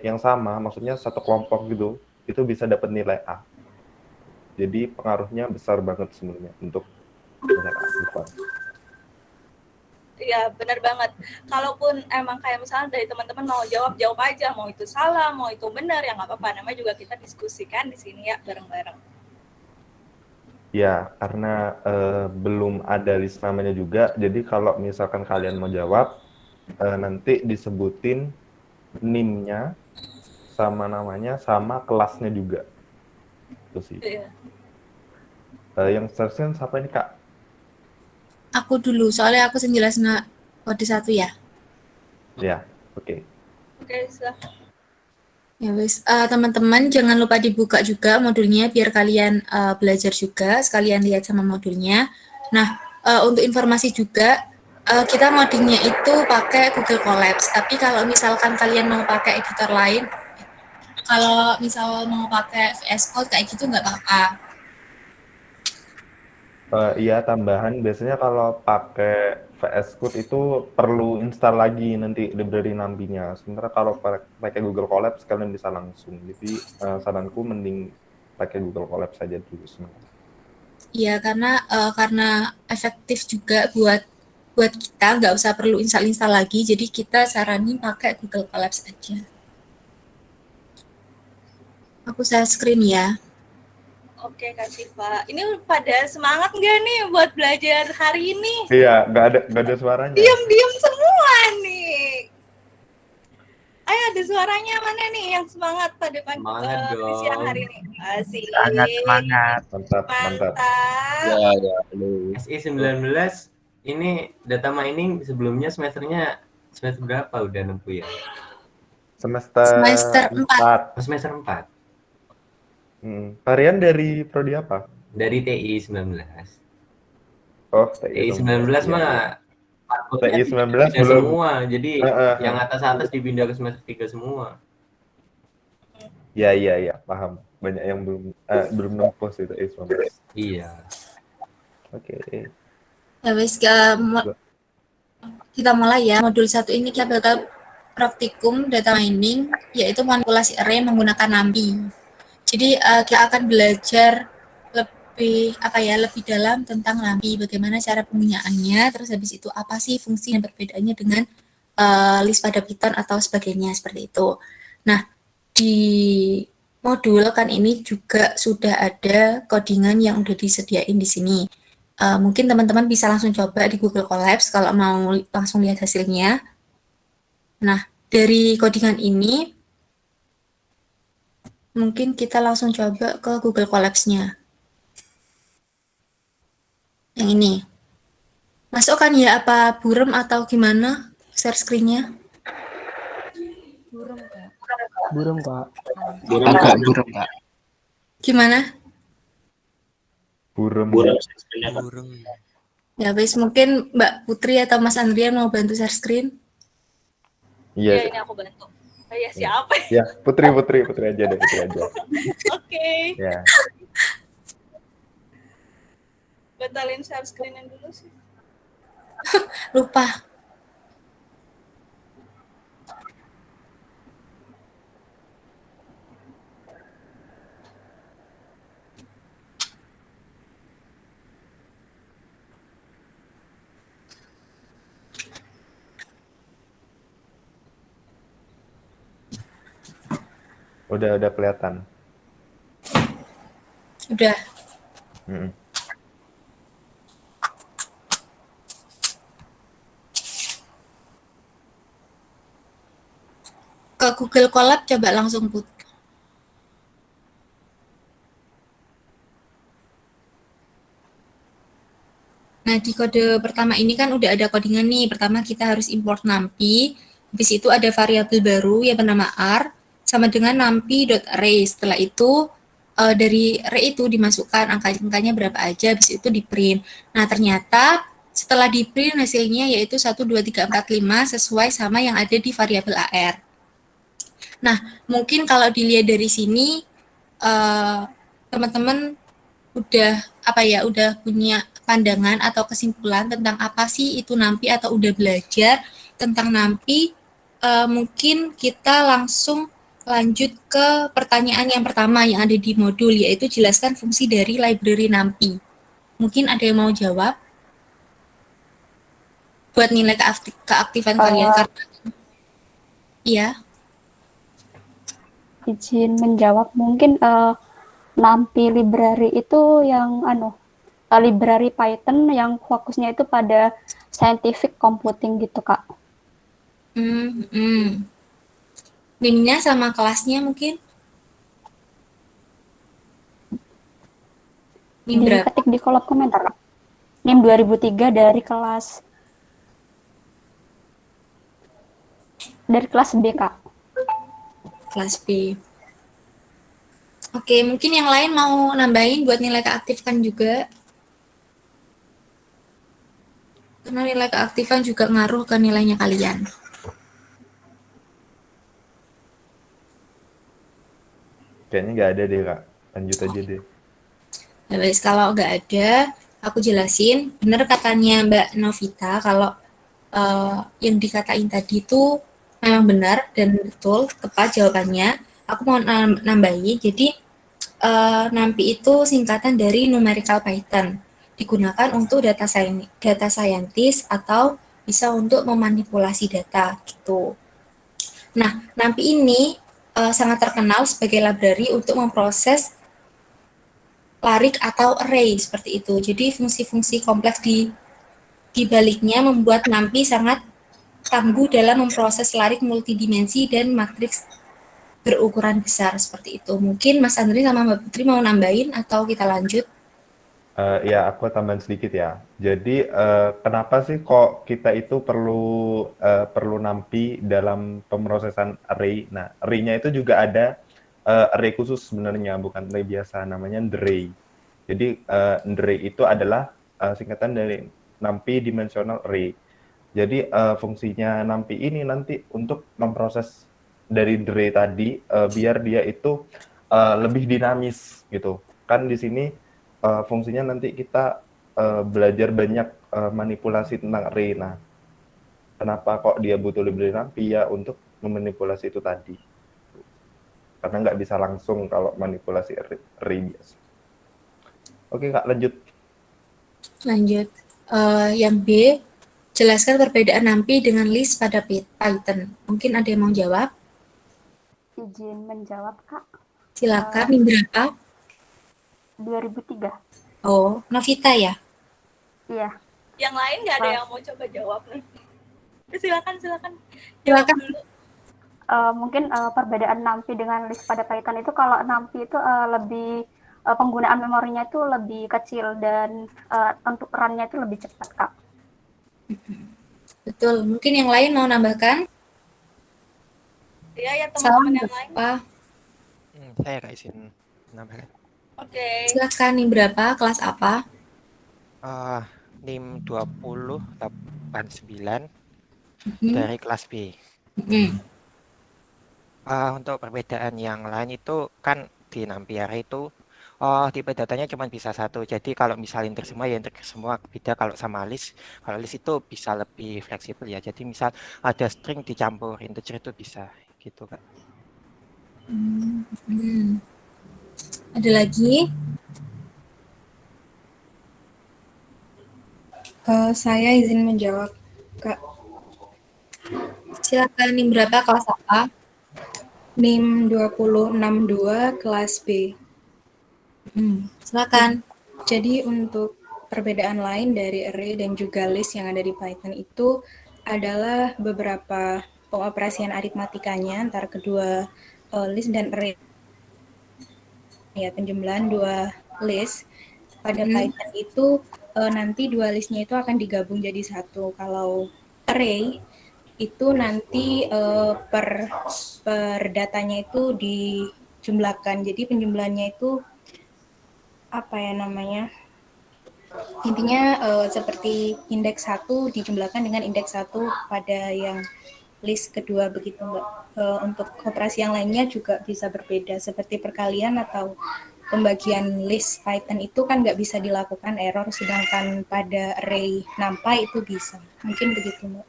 yang sama, maksudnya satu kelompok gitu, itu bisa dapat nilai A. Jadi pengaruhnya besar banget sebenarnya untuk nilai A depan. Iya, benar banget. Kalaupun emang kayak misalnya dari teman-teman mau jawab, jawab aja. Mau itu salah, mau itu benar, ya nggak apa-apa. Namanya juga kita diskusikan di sini ya, bareng-bareng. Ya, karena belum ada list namanya juga, jadi kalau misalkan kalian mau jawab, nanti disebutin NIM-nya, sama namanya, sama kelasnya juga. Itu sih. Iya. Yang seterusnya siapa ini, Kak? Aku dulu, soalnya aku jelasin kode 1 ya. Ya, oke. Oke, silahkan. Ya wis, teman-teman jangan lupa dibuka juga modulnya biar kalian belajar juga, sekalian lihat sama modulnya. Nah, untuk informasi juga, kita ngodingnya itu pakai Google Colabs. Tapi kalau misalkan kalian mau pakai editor lain, kalau misal mau pakai VS Code kayak gitu nggak apa-apa. Iya, tambahan biasanya kalau pakai VS Code itu perlu install lagi nanti library nampinya. Sementara kalau pakai Google Colabs kalian bisa langsung. Jadi saranku mending pakai Google Colabs saja dulu sementara. Iya, karena efektif juga buat buat kita nggak usah perlu install lagi. Jadi kita saranin pakai Google Colabs aja. Aku share screen ya. Oke, Kak Siva. Ini pada semangat nggak nih buat belajar hari ini? Iya, nggak ada suaranya. Diam-diam semua nih. Ayo, ada suaranya mana nih yang semangat pada Semangat di siang dong. hari ini? Asik. Sangat semangat. Mantap, mantap. Mantap. Ya, ya, halo. SI 19 ini data mining sebelumnya semester berapa udah nempuh ya? Semester 4. Oh, semester 4. Varian dari prodi apa? Dari TI 19. Oh, TI 19 Iya, mah iya. takutnya TI 19 pindah belum. semua. Jadi yang atas-atas dipindah ke semester 3 semua. Iya, paham. Banyak yang belum nempuh sih TI 19. Iya. Oke. Ya wis, kita mulai ya. Modul 1 ini kita bakal praktikum data mining, yaitu manipulasi array menggunakan NumPy. Jadi kita akan belajar lebih dalam tentang NumPy, bagaimana cara penggunaannya, terus habis itu apa sih fungsi dan perbedaannya dengan list pada Python atau sebagainya seperti itu. Nah, di modul kan ini juga sudah ada codingan yang udah disediain di sini. Mungkin teman-teman bisa langsung coba di Google Colabs kalau mau langsung lihat hasilnya. Nah, dari codingan ini, mungkin kita langsung coba ke Google Colabs-nya. Yang ini. Masuk kan ya, apa burem atau gimana share screen-nya? Burung, Kak. Burung, Kak. Agak burung, Kak. Gimana? Burung. Ya, wis mungkin Mbak Putri atau Mas Andrian mau bantu share screen? Ya, Iya. ini aku bantu. Oh, ya, siapa? Ya, Putri aja deh, Putri aja. Oke. Ya. Batalin share screen-nya dulu sih. Lupa. Udah kelihatan. Udah. Ke Google Colab coba langsung Put. Nah, di kode pertama ini kan udah ada codingan nih. Pertama kita harus import NumPy. Habis itu ada variabel baru yang bernama r sama dengan numpy.array. Setelah itu dari array itu dimasukkan angka-angkanya berapa aja, habis itu di print. Nah, ternyata setelah di print hasilnya yaitu 1, 2, 3, 4, 5 sesuai sama yang ada di variabel AR. Nah, mungkin kalau dilihat dari sini teman-teman udah punya pandangan atau kesimpulan tentang apa sih itu NumPy atau udah belajar tentang NumPy. Mungkin kita langsung lanjut ke pertanyaan yang pertama yang ada di modul, yaitu jelaskan fungsi dari library NumPy. Mungkin ada yang mau jawab? Buat nilai keaktifan kalian. Karena, iya, Izin menjawab, mungkin NumPy library itu yang library Python yang fokusnya itu pada scientific computing gitu, Kak. NIM-nya sama kelasnya mungkin? NIM berapa? Diketik di kolom komentar. NIM 2003 dari kelas B, Kak. Kelas B. Oke, mungkin yang lain mau nambahin buat nilai keaktifan juga. Karena nilai keaktifan juga ngaruh ke nilainya kalian. Kayaknya nggak ada deh, Kak. Lanjut aja deh. Ya, guys, kalau nggak ada, aku jelasin. Bener katanya Mbak Novita, kalau yang dikatain tadi itu memang benar dan betul, tepat jawabannya. Aku mau nambahin, jadi NumPy itu singkatan dari numerical Python. Digunakan untuk data scientist atau bisa untuk memanipulasi data gitu. Nah, NumPy ini sangat terkenal sebagai library untuk memproses larik atau array seperti itu. Jadi fungsi-fungsi kompleks di baliknya membuat NumPy sangat tangguh dalam memproses larik multidimensi dan matriks berukuran besar seperti itu. Mungkin Mas Andri sama Mbak Putri mau nambahin atau kita lanjut? Ya, aku tambahin sedikit ya. Jadi, kenapa sih kok kita itu perlu NumPy dalam pemrosesan array? Nah, array-nya itu juga ada array khusus sebenarnya, bukan array biasa, namanya Ndray. Jadi, Ndray itu adalah singkatan dari NumPy Dimensional Array. Jadi, fungsinya NumPy ini nanti untuk memproses dari Ndray tadi, biar dia itu lebih dinamis gitu. Kan di sini fungsinya nanti kita belajar banyak manipulasi tentang array. Nah, kenapa kok dia butuh library NumPy ya untuk memanipulasi itu tadi. Karena nggak bisa langsung kalau manipulasi array biasa. Oke, Kak, lanjut. Lanjut. Yang B, jelaskan perbedaan NumPy dengan list pada Python. Mungkin ada yang mau jawab? Izin menjawab, Kak. Silakan, ini berapa? 2003. Oh, Novita ya? Iya. Yang lain nggak ada yang mau coba jawab nih? Silakan. Silakan. Dulu. Mungkin perbedaan NumPy dengan list pada Python itu, kalau NumPy itu lebih penggunaan memorinya itu lebih kecil dan untuk run-nya itu lebih cepat, Kak. Betul. Mungkin yang lain mau nambahkan? Iya, ya teman-teman yang lain. Berapa? Saya Kak izin menambahkan. Oke. Silakan, nih berapa? Kelas apa? NIM 2089 dari kelas B. Untuk perbedaan yang lain itu kan di NumPy array itu tipe datanya cuma bisa satu. Jadi kalau misal integer semua ya integer semua. Beda kalau sama list. Kalau list itu bisa lebih fleksibel ya. Jadi misal ada string dicampur integer itu bisa gitu, Kak. Ada lagi? Saya izin menjawab, Kak. Silakan, NIM berapa? Kelas apa? NIM 2062 kelas B. Silakan. Jadi untuk perbedaan lain dari array dan juga list yang ada di Python itu adalah beberapa pengoperasian aritmatikanya antara kedua list dan array. Ya, penjumlahan dua list pada Python itu nanti dua listnya itu akan digabung jadi satu. Kalau array itu nanti per datanya itu dijumlahkan. Jadi penjumlahannya itu apa ya namanya? Intinya seperti indeks 1 dijumlahkan dengan indeks 1 pada yang list kedua begitu, Mbak. Untuk operasi yang lainnya juga bisa berbeda seperti perkalian atau pembagian list Python itu kan nggak bisa dilakukan error, sedangkan pada array NumPy itu bisa. Mungkin begitu, Mbak.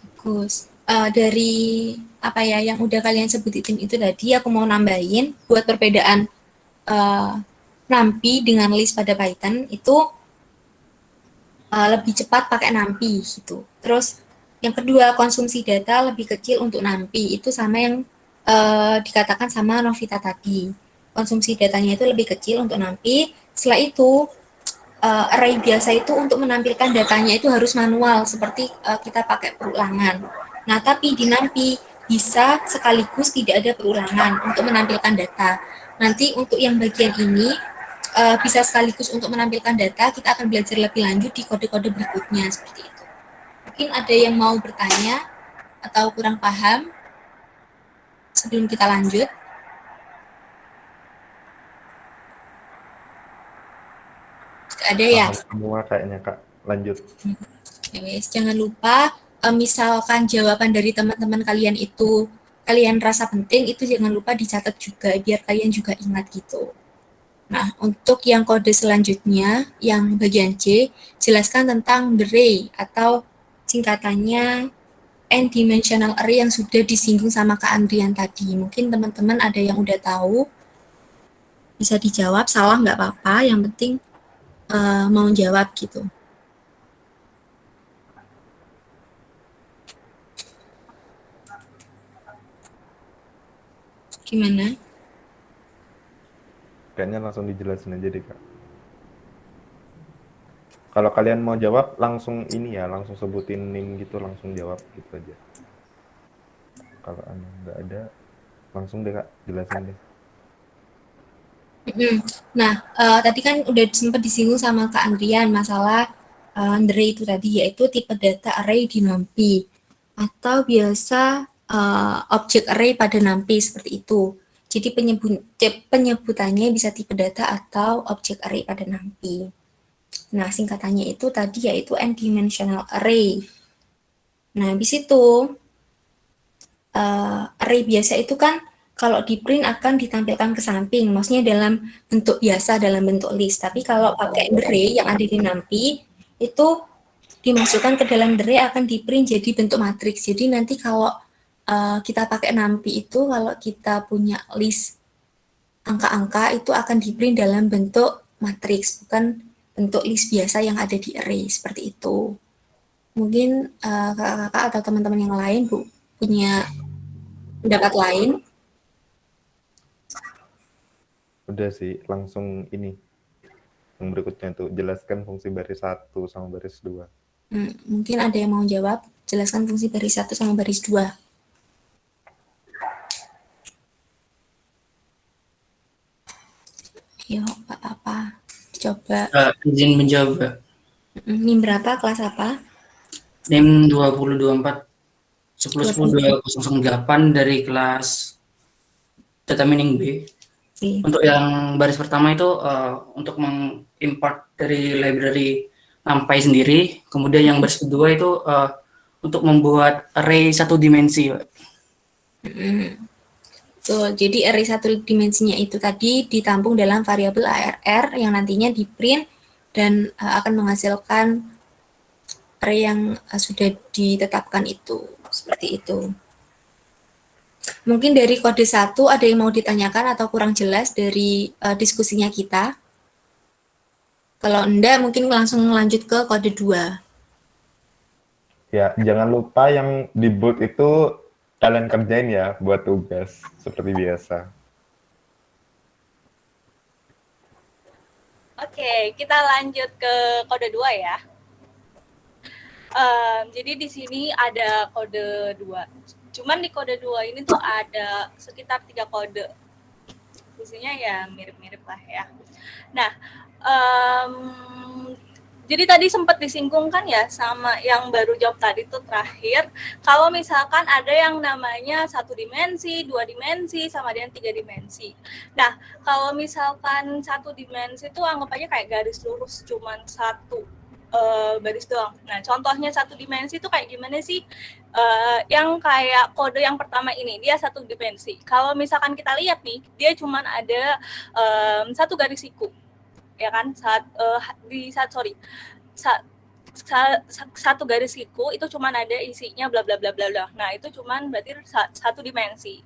Bagus. dari apa ya yang udah kalian sebutin itu tadi, aku mau nambahin buat perbedaan NumPy dengan list pada Python itu lebih cepat pakai NumPy gitu. Terus yang kedua, konsumsi data lebih kecil untuk NumPy, itu sama yang dikatakan sama Novita tadi. Konsumsi datanya itu lebih kecil untuk NumPy. Setelah itu array biasa itu untuk menampilkan datanya itu harus manual, seperti kita pakai perulangan. Nah, tapi di NumPy bisa sekaligus tidak ada perulangan untuk menampilkan data. Nanti untuk yang bagian ini bisa sekaligus untuk menampilkan data, kita akan belajar lebih lanjut di kode-kode berikutnya seperti itu. Mungkin ada yang mau bertanya atau kurang paham sebelum kita lanjut. Ada ya? Paham semua kayaknya Kak. Lanjut. Guys, jangan lupa misalkan jawaban dari teman-teman kalian itu kalian rasa penting, itu jangan lupa dicatat juga biar kalian juga ingat gitu. Nah, untuk yang kode selanjutnya, yang bagian C, jelaskan tentang the array atau singkatannya n-dimensional array yang sudah disinggung sama Kak Andrian tadi. Mungkin teman-teman ada yang udah tahu, bisa dijawab, salah nggak apa-apa, yang penting mau jawab gitu. Gimana? Kayaknya langsung dijelasin aja deh Kak. Kalau kalian mau jawab langsung ini ya, langsung sebutin NIM gitu, langsung jawab gitu aja. Kalau nggak ada, langsung deh Kak, jelasin deh. Nah, tadi kan udah sempat disinggung sama Kak Andrian masalah array itu tadi, yaitu tipe data array di NumPy atau biasa object array pada NumPy seperti itu. Jadi penyebutannya bisa tipe data atau object array pada NumPy. Nah, singkatannya itu tadi yaitu n-dimensional array. Nah, habis itu array biasa itu kan kalau di print akan ditampilkan ke samping, maksudnya dalam bentuk biasa, dalam bentuk list. Tapi kalau pakai array yang ada di NumPy, itu dimasukkan ke dalam array akan di print jadi bentuk matriks. Jadi nanti kalau kita pakai NumPy itu, kalau kita punya list angka-angka, itu akan di print dalam bentuk matriks, bukan bentuk list biasa yang ada di array, seperti itu. Mungkin kakak-kakak atau teman-teman yang lain punya pendapat lain. Udah sih, langsung ini. Yang berikutnya tuh, jelaskan fungsi baris 1 sama baris 2. Mungkin ada yang mau jawab, jelaskan fungsi baris 1 sama baris 2. Yuk, apa-apa. Coba. Izin menjawab. NIM berapa, kelas apa? NIM 2024 10.10.208 dari kelas data mining B. Untuk yang baris pertama itu untuk mengimport dari library NumPy sendiri. Kemudian yang baris kedua itu untuk membuat array satu dimensi. Jadi array satu dimensinya itu tadi ditampung dalam variabel ARR yang nantinya di print dan akan menghasilkan array yang sudah ditetapkan itu. Seperti itu. Mungkin dari kode 1 ada yang mau ditanyakan atau kurang jelas dari diskusinya kita? Kalau enggak, mungkin langsung lanjut ke kode 2. Ya, jangan lupa yang di boot itu kalian kerjain ya buat tugas, seperti biasa. Oke, kita lanjut ke kode 2 ya. Jadi di sini ada kode 2. Cuman di kode 2 ini tuh ada sekitar 3 kode. Isinya ya mirip-mirip lah ya. Nah, jadi tadi sempat disinggung ya sama yang baru jawab tadi tuh terakhir. Kalau misalkan ada yang namanya 1 dimensi, 2 dimensi, sama dengan 3 dimensi. Nah, kalau misalkan 1 dimensi itu anggap aja kayak garis lurus, cuman 1 baris doang. Nah, contohnya 1 dimensi itu kayak gimana sih? Yang kayak kode yang pertama ini, dia 1 dimensi. Kalau misalkan kita lihat nih, dia cuman ada 1 garis siku, ya kan? satu garis siku itu cuman ada isinya bla bla bla bla bla. Nah, itu cuman berarti satu dimensi.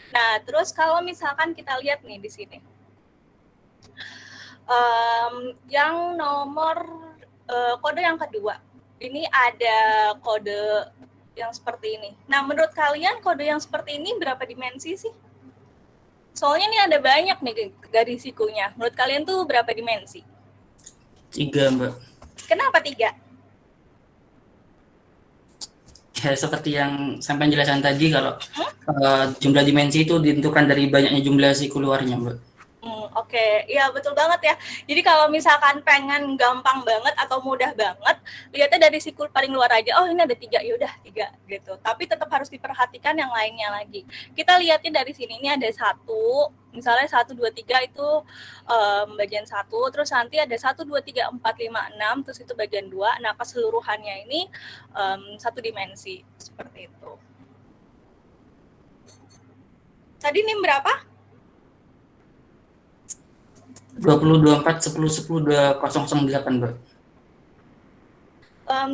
Nah, terus kalau misalkan kita lihat nih di sini. Yang nomor kode yang kedua. Ini ada kode yang seperti ini. Nah, menurut kalian kode yang seperti ini berapa dimensi sih? Soalnya ini ada banyak nih garis sikunya. Menurut kalian tuh berapa dimensi? 3, Mbak. Kenapa 3? Ya, seperti yang sampai penjelasan tadi, kalau jumlah dimensi itu ditentukan dari banyaknya jumlah siku luarnya, Mbak. Oke, ya betul banget ya. Jadi kalau misalkan pengen gampang banget atau mudah banget, lihatnya dari sikul paling luar aja. Oh, ini ada 3, ya udah 3 gitu. Tapi tetap harus diperhatikan yang lainnya lagi. Kita lihatnya dari sini, ini ada 1, misalnya 1, 2, 3 itu bagian 1, terus nanti ada 1, 2, 3, 4, 5, 6, terus itu bagian 2. Nah, keseluruhannya ini 1 dimensi, seperti itu. Tadi NIM berapa? 20, 24, 10, 10, 2008, Mbak.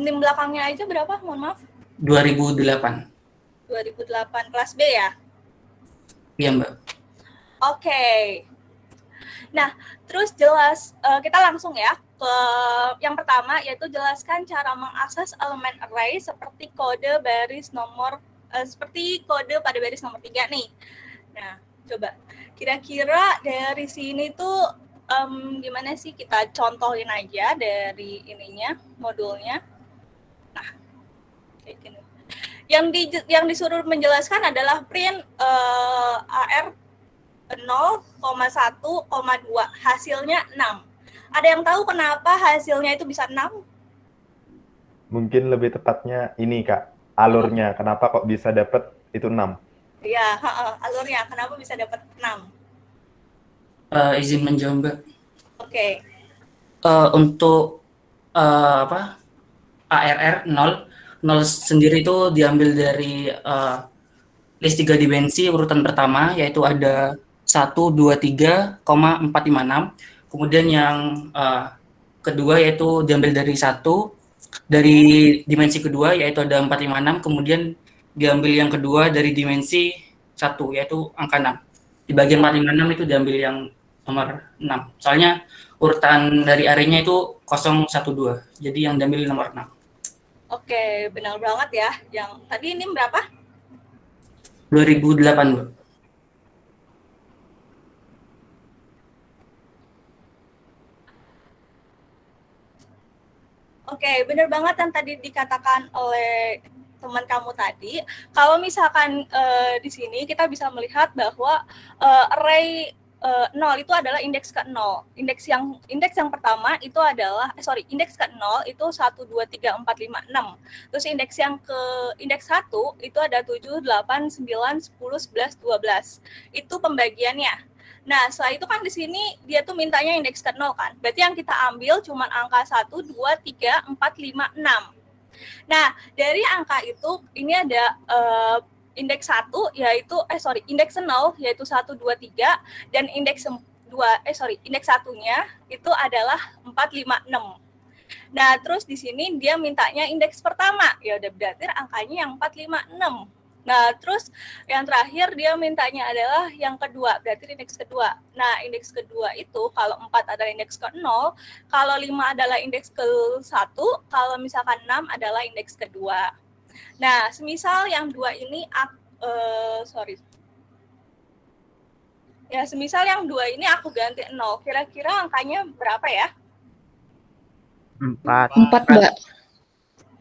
NIM belakangnya aja berapa? Mohon maaf. 2008. 2008, kelas B ya? Iya, Mbak. Oke. Nah, terus jelas kita langsung ya ke yang pertama, yaitu jelaskan cara mengakses elemen array seperti kode baris nomor seperti kode pada baris nomor 3 nih. Nah, coba kira-kira dari sini tuh gimana sih, kita contohin aja dari ininya, modulnya. Nah, kayak gini. Yang disuruh menjelaskan adalah print AR 0,1,2, hasilnya 6. Ada yang tahu kenapa hasilnya itu bisa 6? Mungkin lebih tepatnya ini, Kak, alurnya. Kenapa kok bisa dapat itu 6? Iya, alurnya. Kenapa bisa dapat 6? Izin menjawab, Mbak. Oke. Untuk ARR 0 sendiri itu diambil dari list 3 dimensi urutan pertama, yaitu ada 1, 2, 3, 4, 5, 6. Kemudian yang kedua yaitu diambil dari 1, dari dimensi kedua yaitu ada 4, 5, 6. Kemudian diambil yang kedua dari dimensi 1, yaitu angka 6. Di bagian 4, 5, 6 itu diambil yang nomor 6. Soalnya urutan dari array-nya itu 0, 1, 2. Jadi yang diambil nomor 6. Oke, benar banget ya. Yang tadi ini berapa? 2008, Mbak. Oke, benar banget yang tadi dikatakan oleh teman kamu tadi. Kalau misalkan di sini kita bisa melihat bahwa array 0 itu adalah indeks ke 0. Indeks yang pertama itu adalah indeks ke 0 itu 1 2 3 4 5 6. Terus indeks 1 itu ada 7 8 9 10 11 12. Itu pembagiannya. Nah, setelah itu kan di sini dia tuh mintanya indeks ke 0 kan. Berarti yang kita ambil cuma angka 1 2 3 4 5 6. Nah, dari angka itu ini ada indeks 1 yaitu indeks 0 yaitu 1 2 3, dan indeks 2 indeks 1-nya itu adalah 4 5 6. Nah, terus di sini dia mintanya indeks pertama. Ya udah, berarti angkanya yang 4 5 6. Nah, terus yang terakhir dia mintanya adalah yang kedua, berarti indeks kedua. Nah, indeks kedua itu kalau 4 adalah indeks ke 0, kalau 5 adalah indeks ke 1, kalau misalkan 6 adalah indeks kedua. Nah, semisal yang 2 ini semisal yang 2 ini aku ganti 0, kira-kira angkanya berapa ya? 4. 4, Mbak.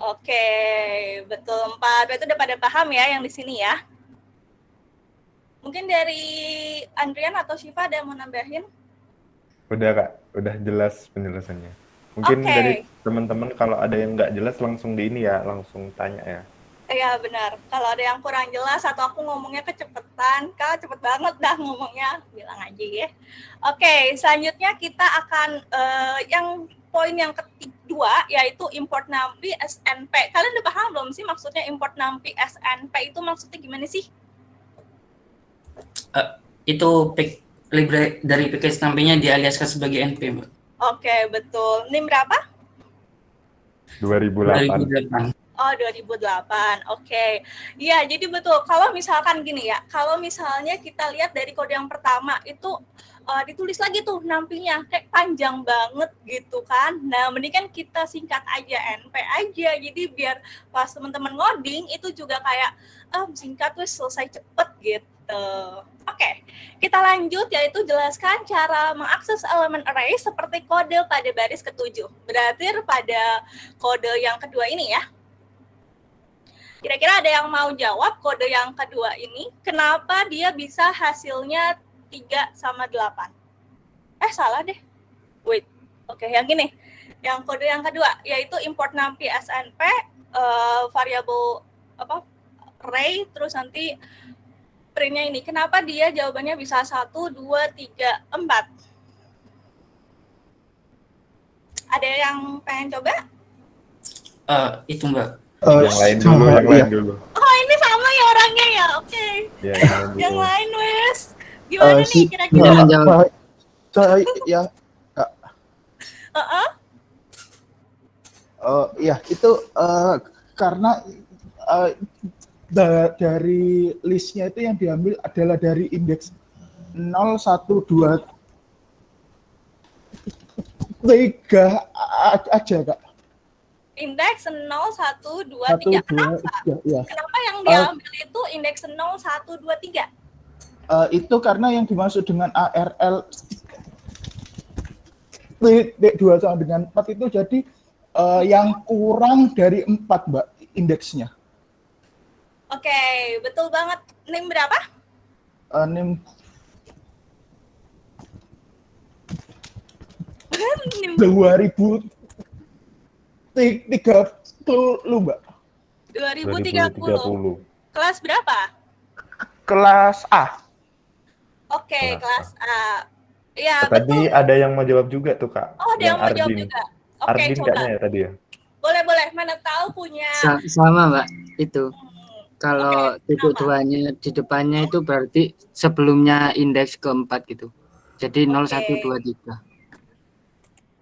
Oke, betul 4. Berarti udah pada paham ya yang di sini ya. Mungkin dari Andrian atau Syifa ada yang mau nambahin? Udah, Kak. Udah jelas penjelasannya. Mungkin dari teman-teman kalau ada yang nggak jelas langsung langsung tanya ya. Iya, benar. Kalau ada yang kurang jelas atau aku ngomongnya kecepatan, Kak cepet banget dah ngomongnya, bilang aja ya. Oke, selanjutnya kita akan yang poin yang kedua, yaitu import NumPy SNP. Kalian udah paham belum sih maksudnya import NumPy SNP itu maksudnya gimana sih? Itu library dari package NumPy-nya dialiaskan sebagai NP, Mbak. Oke, betul. NIM berapa? 2008. 2008. Oh, 2008. Oke. Iya, jadi betul. Kalau misalkan gini ya, kalau misalnya kita lihat dari kode yang pertama itu ditulis lagi tuh nampinya kayak panjang banget gitu kan. Nah, mendingan kita singkat aja NP aja. Jadi biar pas teman-teman ngoding itu juga kayak singkat tuh selesai cepet gitu. Oke, kita lanjut yaitu jelaskan cara mengakses elemen array seperti kode pada baris ke-7. Berarti pada kode yang kedua ini ya. Kira-kira ada yang mau jawab kode yang kedua ini, kenapa dia bisa hasilnya 3 sama 8? Salah deh. Wait. Oke, yang ini. Yang kode yang kedua, yaitu import numpy snp, variabel array, terus nanti printnya ini. Kenapa dia jawabannya bisa 1, 2, 3, 4? Ada yang pengen coba? Itu Mbak. Yang lain dulu. Oh, ini sama ya orangnya ya? Oke. Ya, Yang lain, Wes. Gimana nih kira-kira? Gimana jawab? Ya, ya itu karena dari listnya itu yang diambil adalah dari indeks 0, 1, 2, 3 aja, Kak. Indeks 0, 1, 2, 1, 3. 2, Kenapa? 3, ya. Kenapa yang diambil itu indeks 0, 1, 2, 3? Itu karena yang dimaksud dengan ARL titik 2 sama dengan 4 itu jadi yang kurang dari 4, Mbak, indeksnya. Oke, betul banget. NIM berapa? NIM NIM 2030, Mbak. 2030. Kelas berapa? Kelas A. Oke, kelas A. Ya, Tadi betul. ada yang mau jawab juga tuh, Kak. Oh, ada yang mau jawab juga. Oke, Ardin coba. kayaknya ya tadi ya. Boleh. Mana tahu punya. Sama Mbak, itu. Kalau Oke, titik kenapa? 2-nya di depannya itu berarti sebelumnya indeks keempat gitu. Jadi 0, 1, 2, 3.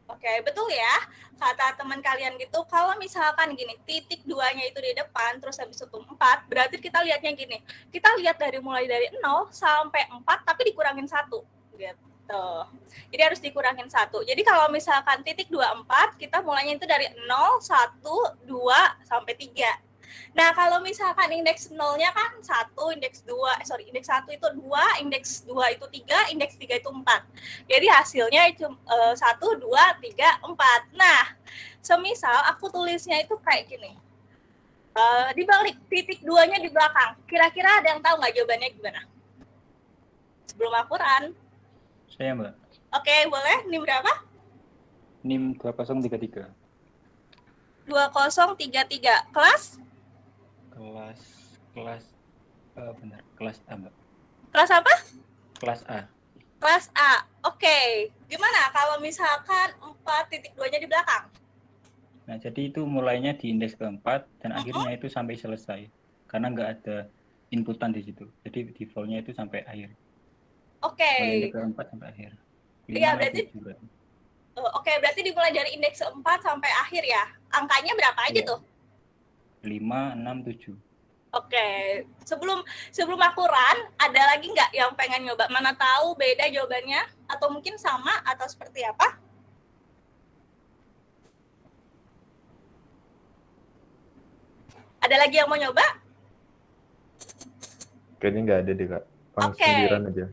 Oke, betul ya. Kata teman kalian gitu, kalau misalkan gini, titik 2-nya itu di depan, terus habis itu 4, berarti kita lihatnya gini. Kita lihat mulai dari 0 sampai 4, tapi dikurangin 1. Gitu. Jadi harus dikurangin 1. Jadi kalau misalkan titik 24, kita mulainya itu dari 0, 1, 2, sampai 3. Nah, kalau misalkan indeks 0-nya kan 1, indeks 1 itu 2, indeks 2 itu 3, indeks 3 itu 4. Jadi hasilnya 1, 2, 3, 4. Nah, semisal aku tulisnya itu kayak gini. Dibalik titik 2-nya di belakang. Kira-kira ada yang tahu nggak jawabannya gimana? Sebelum aku run. Saya, Mbak. Oke, boleh. NIM berapa? NIM 2033. 2033. Kelas? Kelas A, Mbak. Kelas apa? Kelas A. Kelas A. Oke. Gimana kalau misalkan 4.2-nya di belakang? Nah, jadi itu mulainya di indeks keempat dan akhirnya itu sampai selesai. Karena nggak ada inputan di situ. Jadi default-nya itu sampai akhir. Oke. Mulai indeks keempat sampai akhir. Iya, berarti berarti dimulai dari indeks 4 sampai akhir ya. Angkanya berapa aja tuh? 5, 6, 7. Oke. Sebelum aku run, ada lagi nggak yang pengen nyoba? Mana tahu beda jawabannya? Atau mungkin sama atau seperti apa? Ada lagi yang mau nyoba? Kayaknya nggak ada deh, Kak. Langsung Oke. di-run aja.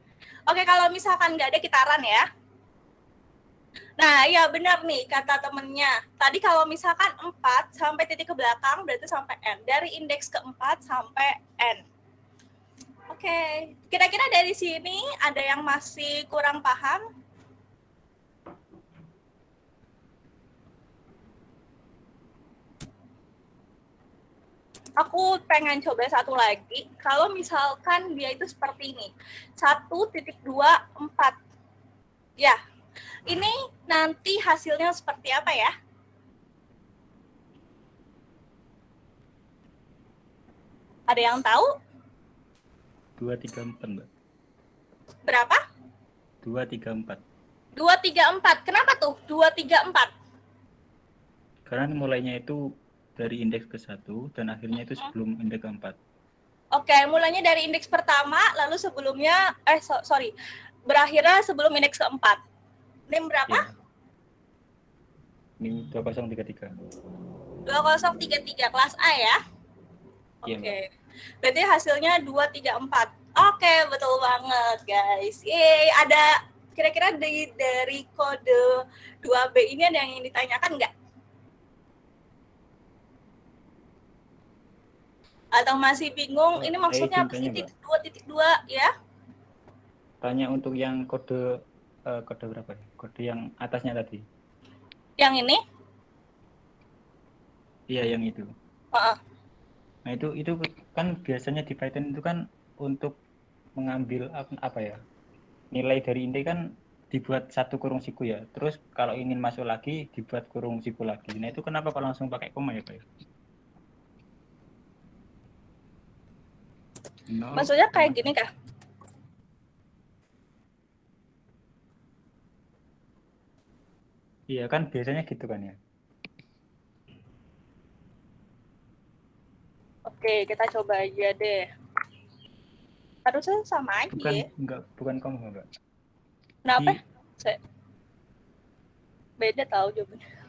Oke, kalau misalkan nggak ada, kita run ya. Nah, ya benar nih kata temennya. Tadi kalau misalkan 4 sampai titik ke belakang, berarti sampai N. Dari indeks ke-4 sampai N. Oke. Kira-kira dari sini ada yang masih kurang paham? Aku pengen coba satu lagi. Kalau misalkan dia itu seperti ini. 1.24. Ya. Ini nanti hasilnya seperti apa ya? Ada yang tahu? 234, Mbak. Berapa? 234. 234. Kenapa tuh 234? Karena mulainya itu dari indeks ke-1 dan akhirnya itu sebelum indeks ke-4. Oke, mulainya dari indeks pertama, lalu sebelumnya, berakhirnya sebelum indeks ke-4. NIM berapa? Iya. NIM 2033. 2033, kelas A ya? Iya, Oke. Mbak. Berarti hasilnya 234. Oke, betul banget, guys. Yeay, ada kira-kira dari kode 2B ini ada yang ditanyakan nggak? Atau masih bingung, ini maksudnya apa sih Mbak. titik 2 ya? Tanya untuk yang kode berapa ya? Kode yang atasnya tadi. Yang ini? Iya, yang itu. Nah, itu kan biasanya di Python itu kan untuk mengambil apa ya? Nilai dari inti kan dibuat 1 kurung siku ya. Terus kalau ingin masuk lagi dibuat kurung siku lagi. Nah, itu kenapa kalau langsung pakai koma ya, Pak ya? Maksudnya kayak gini kah? Iya kan biasanya gitu kan ya. Oke, kita coba aja deh. Harusnya sama aja. Bukan koma, Mbak. Kenapa? Beda tahu jawabannya.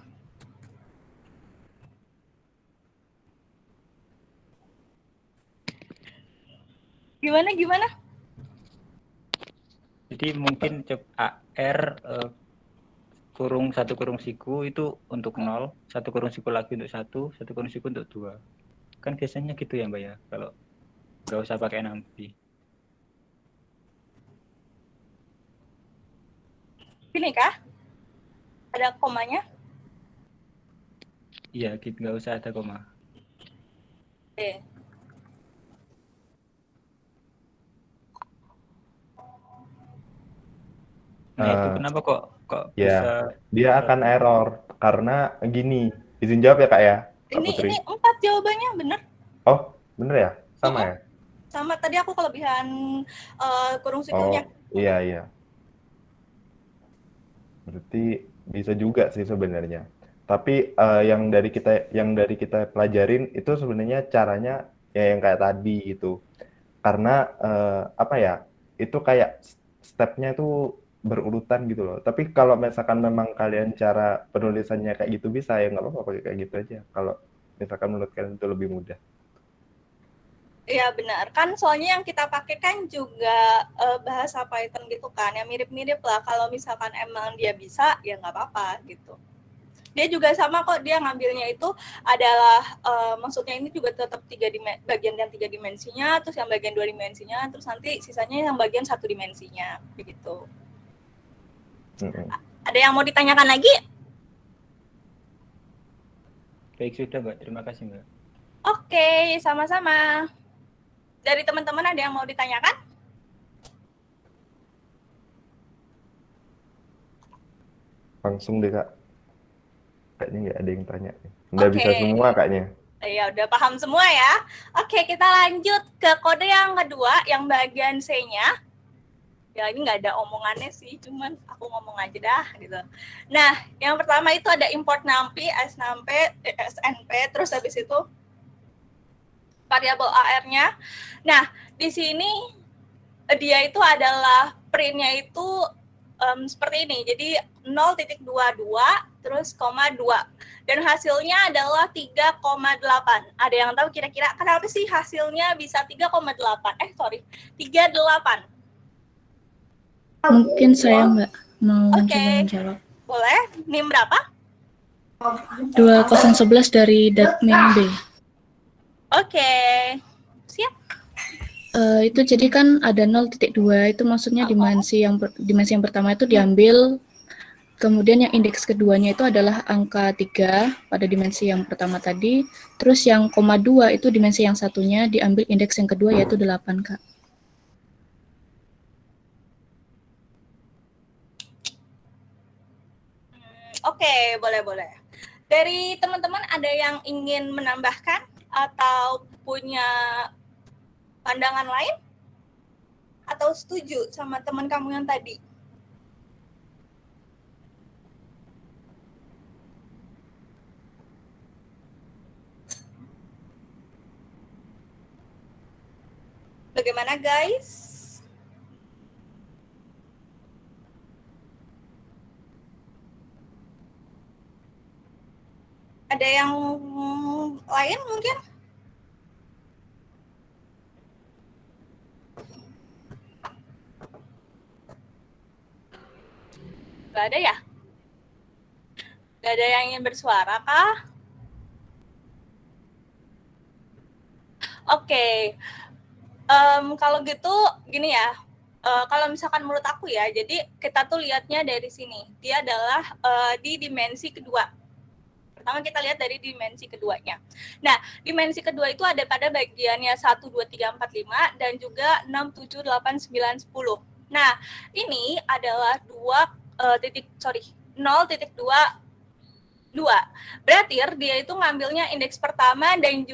Gimana? Jadi mungkin AR kurung 1 kurung siku itu untuk 0, 1 kurung siku lagi untuk 1, 1 kurung siku untuk 2. Kan biasanya gitu ya, Mbak ya, kalau nggak usah pakai NumPy. Gini kah? Ada komanya? Iya, gitu, nggak usah ada koma. Oke. Nah, itu kenapa kok ya, bisa dia akan error karena gini. Izin jawab ya, Kak ya? Kak Putri. Ini 4 jawabannya, bener? Oh, bener ya? Sama ya? Sama, tadi aku kelebihan kurung sikunya. Oh, iya. Berarti bisa juga sih sebenarnya. Tapi yang dari kita pelajarin itu sebenarnya caranya ya yang kayak tadi gitu. Karena apa ya? Itu kayak stepnya itu berurutan gitu loh. Tapi kalau misalkan memang kalian cara penulisannya kayak gitu bisa ya nggak apa-apa pakai kayak gitu aja. Kalau misalkan menurut kalian itu lebih mudah. Iya benar, kan soalnya yang kita pakai kan juga bahasa Python gitu kan, yang mirip-mirip lah. Kalau misalkan emang dia bisa, ya nggak apa-apa gitu. Dia juga sama kok, dia ngambilnya itu adalah, maksudnya ini juga tetap bagian yang 3 dimensinya, terus yang bagian 2 dimensinya, terus nanti sisanya yang bagian 1 dimensinya, begitu. Ada yang mau ditanyakan lagi? Baik, sudah, Mbak. Terima kasih, Mbak. Oke, sama-sama. Dari teman-teman ada yang mau ditanyakan? Langsung deh, Kak. Kayaknya nggak ada yang tanya. Udah bisa semua kayaknya. Ya, udah paham semua ya. Oke, kita lanjut ke kode yang kedua, yang bagian C-nya. Ya, ini nggak ada omongannya sih, cuman aku ngomong aja dah, gitu. Nah, yang pertama itu ada import NumPy, SNP, terus habis itu variabel AR-nya. Nah, di sini dia itu adalah print-nya itu seperti ini. Jadi 0.22 terus koma 2. Dan hasilnya adalah 3,8. Ada yang tahu kira-kira kenapa sih hasilnya bisa 3,8? 38. Mungkin saya Mbak mau coba menjawab. Boleh. NIM berapa? 2011 dari datmin B. Oke. Siap. Itu jadi kan ada 0.2 itu maksudnya dimensi yang pertama itu diambil, kemudian yang indeks keduanya itu adalah angka 3 pada dimensi yang pertama tadi, terus yang koma 2 itu dimensi yang satunya diambil indeks yang kedua yaitu 8, Kak. Oke, boleh. Dari teman-teman ada yang ingin menambahkan atau punya pandangan lain? Atau setuju sama teman kamu yang tadi? Gimana guys? Ada yang lain mungkin? Gak ada ya? Gak ada yang ingin bersuara kah? Oke. Kalau gitu gini ya. Kalau misalkan menurut aku ya, jadi kita tuh lihatnya dari sini. Dia adalah di dimensi kedua. Pertama kita lihat dari dimensi keduanya. Nah, dimensi kedua itu ada pada bagiannya 1, 2, 3, 4, 5 dan juga 6, 7, 8, 9, 10. Nah, ini adalah 0.2. Berarti dia itu ngambilnya indeks pertama dan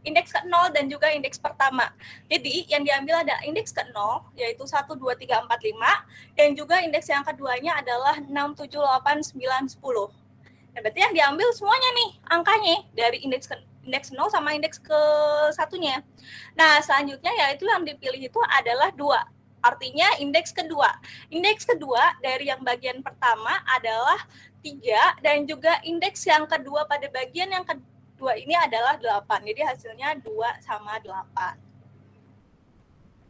indeks ke-0 dan juga indeks pertama. Jadi yang diambil ada indeks ke-0 yaitu 1, 2, 3, 4, 5 dan juga indeks yang keduanya adalah 6, 7, 8, 9, 10. Nah, berarti yang diambil semuanya nih angkanya dari indeks 0 sama indeks ke-1-nya. Nah, selanjutnya yaitu yang dipilih itu adalah 2. Artinya indeks kedua. Indeks kedua dari yang bagian pertama adalah 3 dan juga indeks yang kedua pada bagian yang kedua ini adalah 8. Jadi hasilnya 2 sama 8.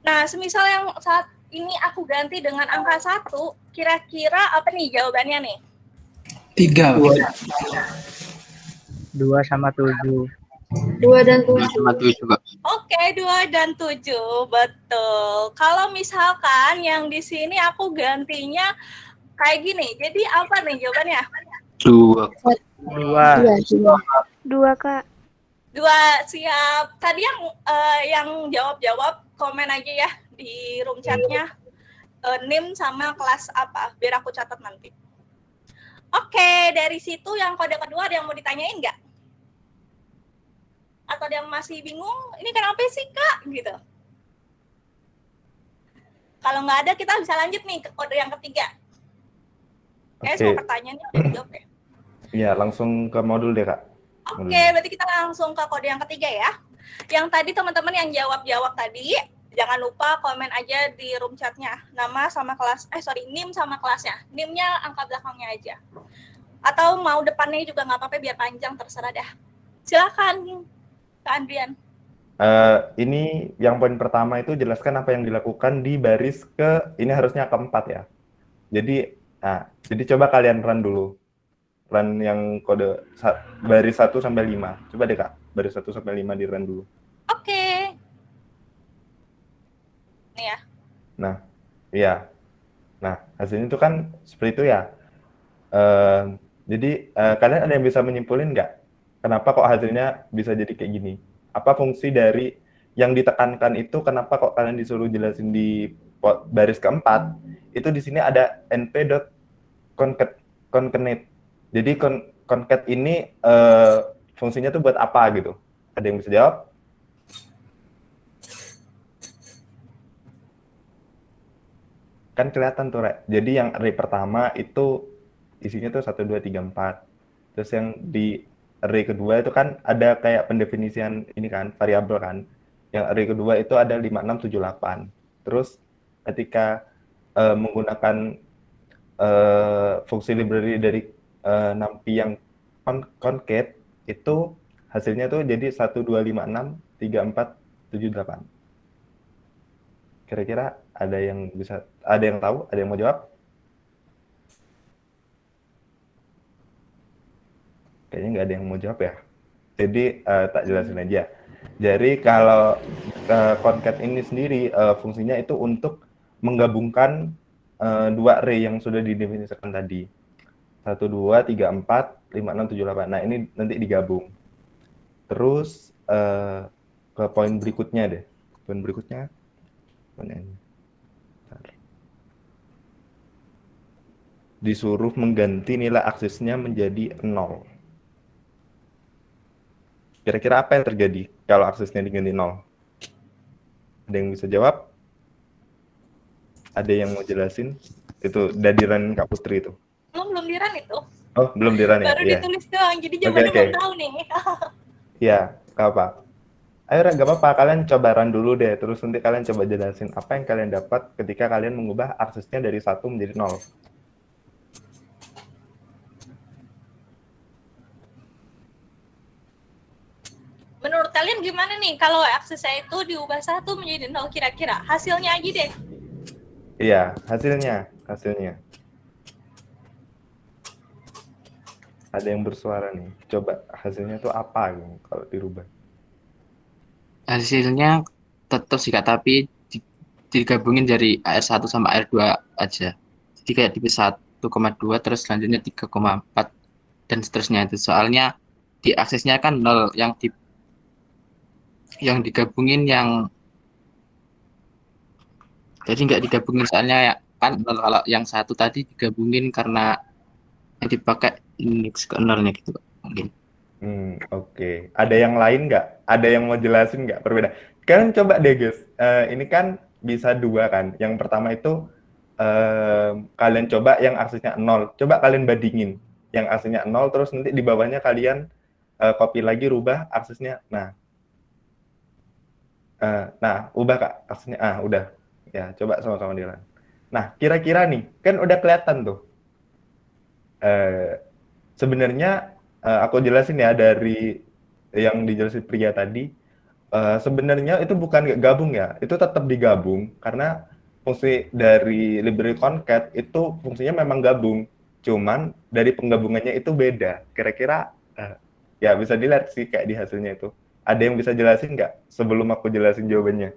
Nah, semisal yang saat ini aku ganti dengan angka 1, kira-kira apa nih jawabannya nih? 3. 2 sama 7. 2 dan 7. Sama 7, Kak. Oke, 2 dan 7. Betul. Kalau misalkan yang di sini aku gantinya kayak gini. Jadi apa nih jawabannya? 2. 2, Kak. 2, siap. Tadi yang jawab komen aja ya di room chat-nya. NIM sama kelas apa? Biar aku catat nanti. Oke, dari situ yang kode kedua ada yang mau ditanyain nggak? Atau ada yang masih bingung, ini kenapa sih Kak? Gitu. Kalau nggak ada, kita bisa lanjut nih ke kode yang ketiga. Semua pertanyaannya udah dijawab ya? Iya, langsung ke modul deh Kak. Oke, berarti kita langsung ke kode yang ketiga ya. Yang tadi teman-teman yang jawab tadi, jangan lupa komen aja di room chat-nya. Nama sama kelas, NIM sama kelasnya. NIM-nya angka belakangnya aja. Atau mau depannya juga nggak apa-apa, biar panjang, terserah dah. Silakan, Kak Andrian. Ini yang poin pertama itu jelaskan apa yang dilakukan di baris ini harusnya keempat ya. Jadi coba kalian run dulu. Run yang kode baris 1 sampai 5. Coba deh Kak, baris 1 sampai 5 di run dulu. Oke. Nih ya. Nah, iya. Nah, hasilnya itu kan seperti itu ya. Jadi kalian ada yang bisa menyimpulin nggak? Kenapa kok hasilnya bisa jadi kayak gini? Apa fungsi dari yang ditekankan itu? Kenapa kok kalian disuruh jelasin di baris keempat? Itu di sini ada np.concat. Jadi concat ini fungsinya tuh buat apa gitu? Ada yang bisa jawab? Kan kelihatan tuh, Rek. Jadi yang array pertama itu isinya tuh 1, 2, 3, 4. Terus yang di array kedua itu kan ada kayak pendefinisian ini kan, variabel kan. Yang array kedua itu ada 5, 6, 7, 8. Terus ketika menggunakan fungsi library dari NumPy yang concat, itu hasilnya tuh jadi 1, 2, 5, 6, 3, 4, 7, 8. Kira-kira ada yang tahu? Ada yang mau jawab? Kayaknya nggak ada yang mau jawab ya. Jadi tak jelasin aja. Jadi kalau concat ini sendiri fungsinya itu untuk menggabungkan 2 array yang sudah didefinisikan tadi. 1, 2, 3, 4, 5, 6, 7, 8. Nah, ini nanti digabung. Terus ke poin berikutnya deh. Poin berikutnya. Disuruh mengganti nilai aksesnya menjadi 0. Kira-kira apa yang terjadi kalau aksesnya diganti 0? Ada yang bisa jawab? Ada yang mau jelasin? Itu udah di run Kak Putri itu. Belum di run itu. Oh, belum di run ya? Baru ditulis doang, jadi jawabannya belum tahu nih. Iya, apa? Ayo, Ra, gak apa-apa. Kalian coba run dulu deh. Terus nanti kalian coba jelasin apa yang kalian dapat ketika kalian mengubah aksesnya dari 1 menjadi 0. Menurut kalian gimana nih kalau aksesnya itu diubah 1 menjadi 0 kira-kira? Hasilnya aja deh. Iya, hasilnya. Ada yang bersuara nih. Coba hasilnya itu apa gitu, kalau dirubah? Hasilnya tetap sih Kak, tapi digabungin dari AR1 sama AR2 aja. Jadi kayak dipisah 1,2 terus selanjutnya 3,4 dan seterusnya itu. Soalnya di aksesnya kan 0 yang digabungin jadi nggak digabungin soalnya ya kan 0, kalau yang satu tadi digabungin karena yang dipakai indeks ke 0-nya gitu mungkin. Oke. Ada yang lain nggak? Ada yang mau jelasin nggak perbedaan? Kalian coba deh guys, ini kan bisa 2 kan. Yang pertama itu kalian coba yang aksesnya 0. Coba kalian bandingin. Yang aksesnya 0 terus nanti di bawahnya kalian copy lagi, rubah aksesnya. Nah, ubah Kak aksesnya. Udah. Ya, coba sama-sama di run. Nah, kira-kira nih, kan udah kelihatan tuh. Sebenarnya aku jelasin ya dari yang dijelasin pria tadi. Sebenarnya itu bukan gabung ya, itu tetap digabung karena fungsi dari library concat itu fungsinya memang gabung, cuman dari penggabungannya itu beda. Kira-kira ya bisa dilihat sih kayak di hasilnya itu. Ada yang bisa jelasin nggak sebelum aku jelasin jawabannya?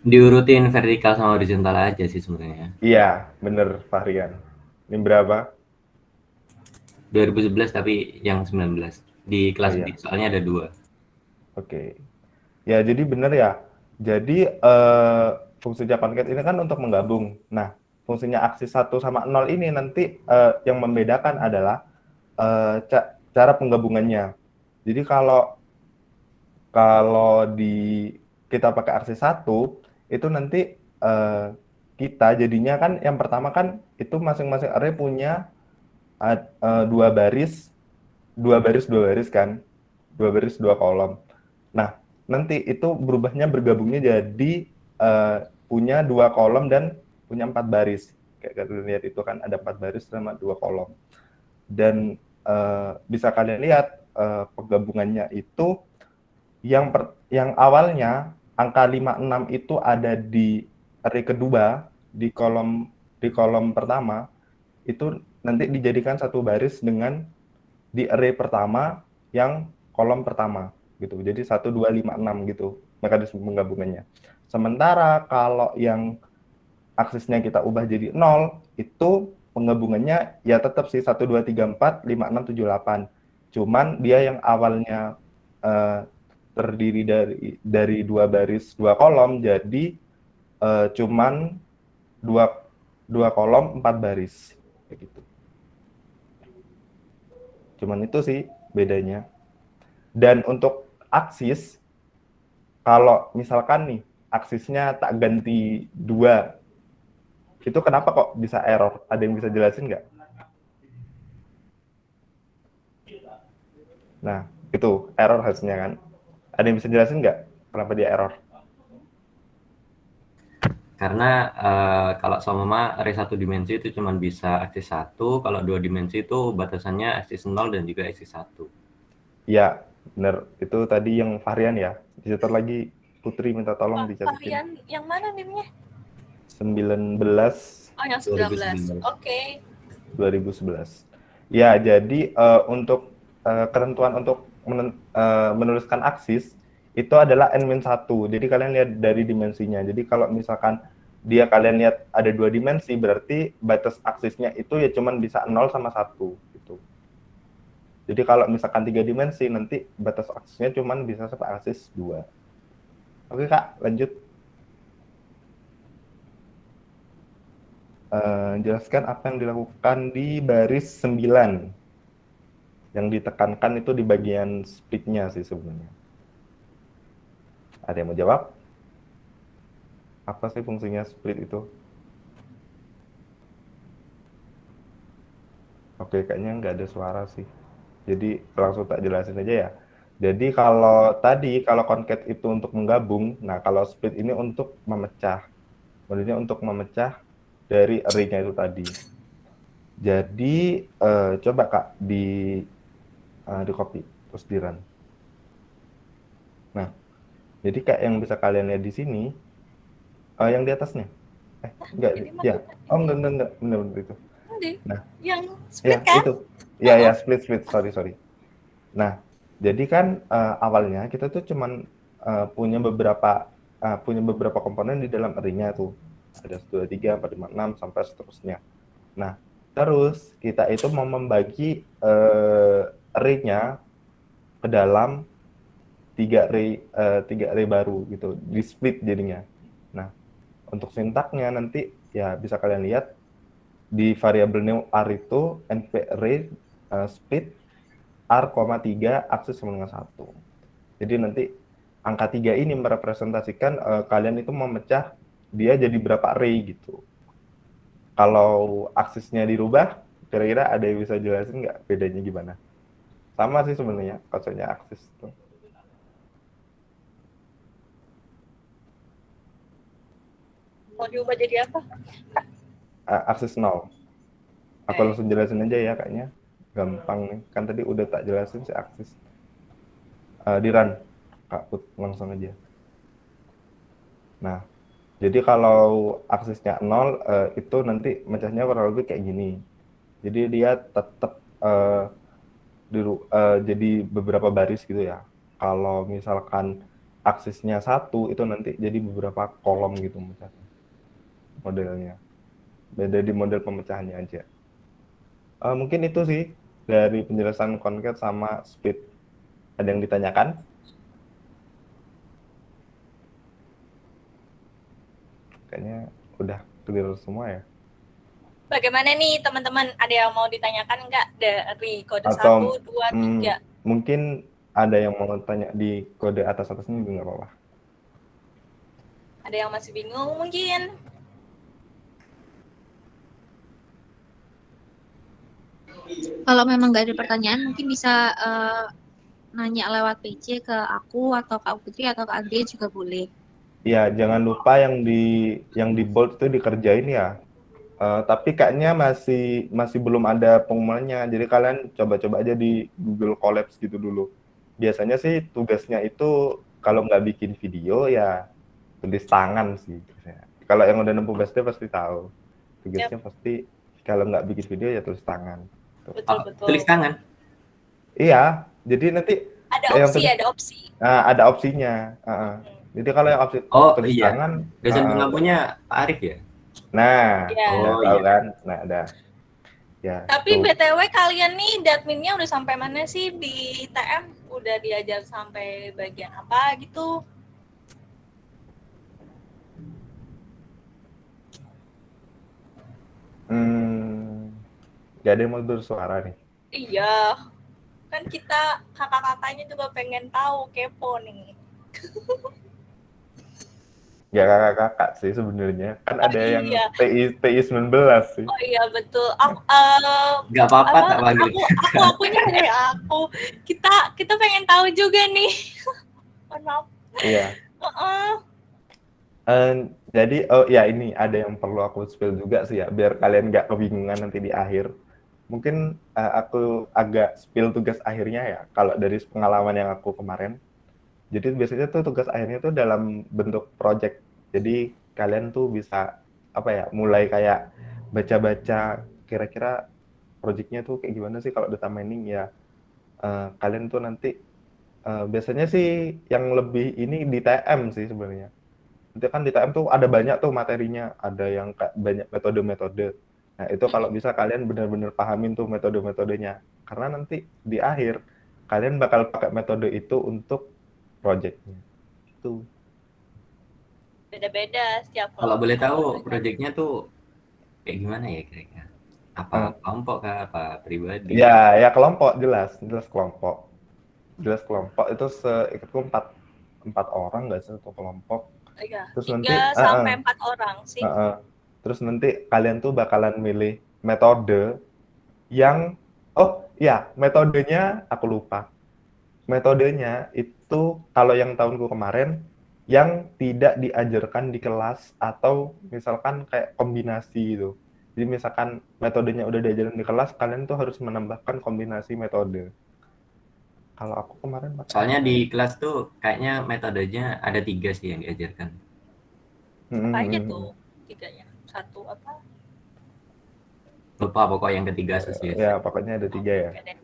Diurutin vertikal sama horizontal aja sih sebenarnya. Iya, bener Fahrian. Ini berapa? 2011 tapi yang 19 di kelas B, soalnya ada 2. Oke. Ya, jadi bener ya. Jadi fungsinya concat ini kan untuk menggabung. Nah, fungsinya aksis 1 sama 0 ini nanti yang membedakan adalah cara penggabungannya. Jadi kalau kita pakai aksis 1 itu nanti kita jadinya kan yang pertama kan itu masing-masing array punya 2 baris kan, 2 baris 2 kolom. Nah, nanti itu berubahnya bergabungnya jadi punya 2 kolom dan punya 4 baris. Kayak kalian lihat itu kan ada 4 baris sama 2 kolom. Dan bisa kalian lihat penggabungannya itu yang awalnya angka 56 itu ada di array kedua di kolom pertama, itu nanti dijadikan satu baris dengan di array pertama yang kolom pertama gitu. Jadi 1 2 5 6 gitu mekanisme penggabungannya. Sementara kalau yang aksesnya kita ubah jadi 0, itu penggabungannya ya tetap sih 1 2 3 4 5 6 7 8. Cuman dia yang awalnya terdiri dari 2 baris 2 kolom jadi cuman 2 kolom 4 baris kayak gitu. Cuman itu sih bedanya. Dan untuk aksis, kalau misalkan nih aksisnya tak ganti 2, itu kenapa kok bisa error? Ada yang bisa jelasin nggak? Nah, itu error hasilnya kan. Ada yang bisa jelasin nggak kenapa dia error? Karena kalau sama array 1 dimensi itu cuma bisa aksis 1, kalau 2 dimensi itu batasannya aksis 0 dan juga aksis 1. Ya, benar. Itu tadi yang varian ya. Dicatat lagi, Putri minta tolong dicatat. Varian yang mana nimnya? 19. Oh, yang 19. Oke. 2011. Ya, jadi untuk ketentuan untuk menuliskan aksis itu adalah n-1. Jadi kalian lihat dari dimensinya. Jadi kalau misalkan kalian lihat ada 2 dimensi, berarti batas aksisnya itu ya cuman bisa 0 sama 1 gitu. Jadi kalau misalkan 3 dimensi, nanti batas aksisnya cuman bisa sampai aksis 2. Oke Kak, lanjut. Jelaskan apa yang dilakukan di baris 9. Yang ditekankan itu di bagian split-nya sih sebenarnya. Ada yang mau jawab? Apa sih fungsinya split itu? Oke, kayaknya nggak ada suara sih. Jadi langsung tak jelasin aja ya. Jadi kalau tadi, kalau concat itu untuk menggabung, nah kalau split ini untuk memecah. Modelnya untuk memecah dari array-nya itu tadi. Jadi coba Kak di copy terus di run. Nah, jadi kayak yang bisa kalian lihat di sini, yang di atasnya. Enggak, ya. Oh, enggak, benar itu. Nah, yang split ya, kan? itu. Ya, split, sorry. Nah, jadi kan awalnya kita tuh cuman punya beberapa komponen di dalam array-nya tuh. Ada 1, 2, 3, 4, 5, 6 sampai seterusnya. Nah, terus kita itu mau membagi array-nya ke dalam 3 array baru gitu, di split jadinya. Nah, untuk sintaknya nanti ya bisa kalian lihat di variabel new r itu np array split r, 3 akses sama dengan 1. Jadi nanti angka 3 ini merepresentasikan kalian itu memecah dia jadi berapa array gitu. Kalau aksesnya dirubah, kira-kira ada yang bisa jelasin nggak bedanya gimana? Sama sih sebenarnya konsepnya akses itu. Mau diubah jadi apa? Akses 0. Aku langsung jelasin aja ya kayaknya. Gampang nih. Kan tadi udah tak jelasin si akses. Di run. Kak Put, langsung aja. Nah, jadi kalau aksesnya 0, itu nanti mecahnya kurang lebih kayak gini. Jadi dia tetap jadi beberapa baris gitu ya. Kalau misalkan aksesnya 1, itu nanti jadi beberapa kolom gitu mecahnya. Modelnya. Beda di model pemecahannya aja. Mungkin itu sih dari penjelasan concat sama split. Ada yang ditanyakan? Kayaknya udah clear semua ya. Bagaimana nih teman-teman? Ada yang mau ditanyakan nggak dari kode Atau 1, 2, 3? mungkin ada yang mau tanya di kode atas-atasnya juga nggak apa-apa. Ada yang masih bingung mungkin? Kalau memang nggak ada pertanyaan, mungkin bisa nanya lewat PC ke aku atau Kak Putri atau Kak Andrea juga boleh. Ya, jangan lupa yang di bold itu dikerjain ya. Tapi kayaknya masih belum ada pengumumannya. Jadi kalian coba-coba aja di Google Collabs gitu dulu. Biasanya sih tugasnya itu kalau nggak bikin video ya tulis tangan sih. Kalau yang udah nempuh BSD pasti tahu. Tugasnya pasti kalau nggak bikin video ya tulis tangan. Betul. Tulis tangan? Iya, jadi nanti ada opsi. Nah, ada opsinya. Jadi kalau yang opsi tulis tangan, dosen pengampunya Pak Arif ya? Nah, tahu kan? Nah, ada. Ya. Tapi BTW kalian nih adminnya udah sampai mana sih di TM? Udah diajar sampai bagian apa gitu? Gak ada yang mau bersuara nih. Iya, kan kita kakak-kakaknya juga pengen tahu, kepo nih. Ya kakak-kakak sih sebenarnya. Kan ada yang TI 19 sih. Oh iya betul. Gak apa-apa tak panggil. Akunya dari aku. Kita pengen tahu juga nih. Maaf. Iya. Jadi ini ada yang perlu aku spill juga sih ya, biar kalian nggak kebingungan nanti di akhir. Mungkin aku agak spill tugas akhirnya ya, kalau dari pengalaman yang aku kemarin. Jadi biasanya tuh tugas akhirnya tuh dalam bentuk project. Jadi kalian tuh bisa mulai kayak baca-baca kira-kira projectnya tuh kayak gimana sih kalau data mining ya. Kalian tuh nanti biasanya sih yang lebih ini di TM sih sebenarnya. Nanti kan di TM tuh ada banyak tuh materinya, ada yang kayak banyak metode-metode. Nah, itu kalau bisa kalian benar-benar pahamin tuh metode-metodenya. Karena nanti di akhir kalian bakal pakai metode itu untuk project-nya. Itu. Beda-beda setiap kelompok. Kalau boleh tahu project-nya tuh kayak gimana ya kira-kira? Apa kelompok kah, apa pribadi? Ya kelompok, jelas kelompok. Jelas kelompok itu ikutku 4 orang nggak sih satu kelompok. Iya, terus 3 nanti sampai 4 orang sih. Terus nanti kalian tuh bakalan milih metode yang metodenya aku lupa. metodenya itu kalau yang tahunku kemarin yang tidak diajarkan di kelas atau misalkan kayak kombinasi gitu. Jadi misalkan metodenya udah diajarin di kelas, kalian tuh harus menambahkan kombinasi metode. Kalau aku kemarin pakai Soalnya apa? di kelas tuh kayaknya metodenya ada 3 sih yang diajarkan. Apa aja tuh tiganya? Satu apa? Lupa pokok yang ketiga asosiasi. Ya, pokoknya ada 3 ya. Oke deh.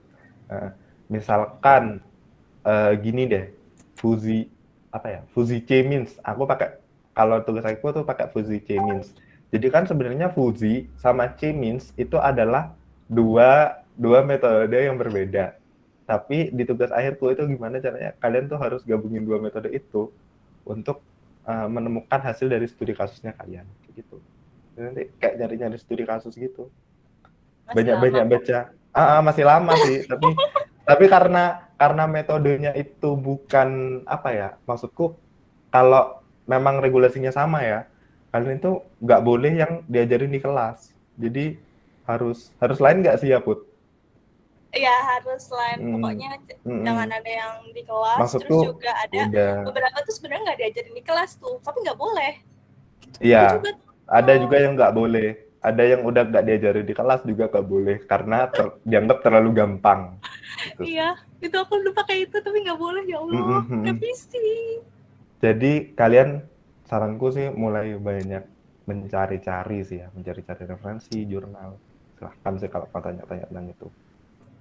Misalkan gini deh, Fuzi C-means. Aku pakai, kalau tugas aku tuh pakai Fuzi C-means. Jadi kan sebenarnya Fuzi sama C-means itu adalah dua metode yang berbeda. Tapi di tugas akhirku itu gimana caranya kalian tuh harus gabungin 2 metode itu untuk menemukan hasil dari studi kasusnya kalian gitu. Jadi nanti kayak nyari-nyari studi kasus gitu. Banyak-banyak baca. Masih lama sih, tapi karena metodenya itu bukan apa ya, maksudku kalau memang regulasinya sama ya, kalian itu nggak boleh yang diajarin di kelas. Jadi harus lain nggak sih ya, Put? Iya, harus lain. Pokoknya jangan ada yang di kelas. Maksudku, terus juga ada beberapa tuh sebenarnya nggak diajarin di kelas tuh, tapi nggak boleh. Iya, ada juga yang nggak boleh. Ada yang udah nggak diajarin di kelas juga nggak boleh karena dianggap terlalu gampang. Gitu. Iya, itu aku udah pakai itu tapi nggak boleh, ya Allah, revisi. Jadi kalian, saranku sih mulai banyak mencari-cari sih ya, mencari-cari referensi, jurnal. Silahkan sih kalau mau tanya-tanya tentang itu.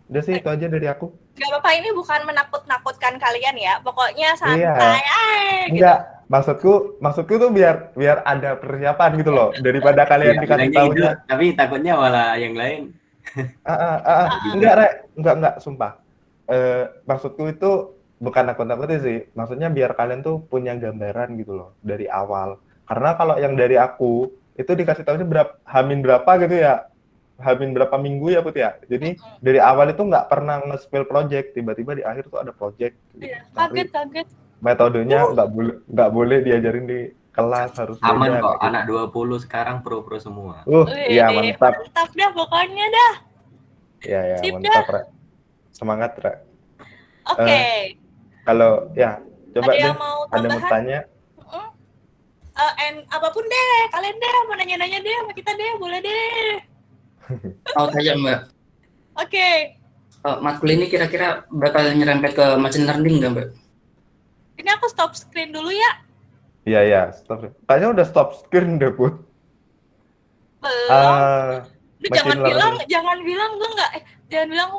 Udah sih, itu aja dari aku. Gak apa-apa, ini bukan menakut-nakutkan kalian ya. Pokoknya santai aja. Enggak, maksudku tuh biar ada persiapan gitu loh, daripada kalian dikasih tahunya. Gitu, tapi takutnya malah yang lain. Enggak, sumpah. Maksudku itu bukan nakut-nakutin sih. Maksudnya biar kalian tuh punya gambaran gitu loh dari awal. Karena kalau yang dari aku itu dikasih tahunya hamin berapa gitu ya. Hamin berapa minggu ya, Put ya. Jadi dari awal itu nggak pernah nge-spill project, tiba-tiba di akhir tuh ada project. Iya, kaget. Metodenya nggak boleh diajarin di kelas, harus aman beda, kok, gitu. anak 20 sekarang pro semua. Iya mantap. Mantap dah pokoknya dah. Ya Sip mantap, dah. Ra. Semangat, Ra. Oke. Kalau ya coba Ada deh, yang mau ada mau tambahan? tanya. Apapun deh, kalian deh mau nanya-nanya deh sama kita deh, boleh deh. Tanya Mbak. Oke. Matkul ini kira-kira bakal nyerempet ke machine learning nggak Mbak? Ini aku stop screen dulu ya. Iya, stop. Kayaknya udah stop screen deh, Put. Belum. Lu Machine jangan learning. bilang gue nggak, jangan bilang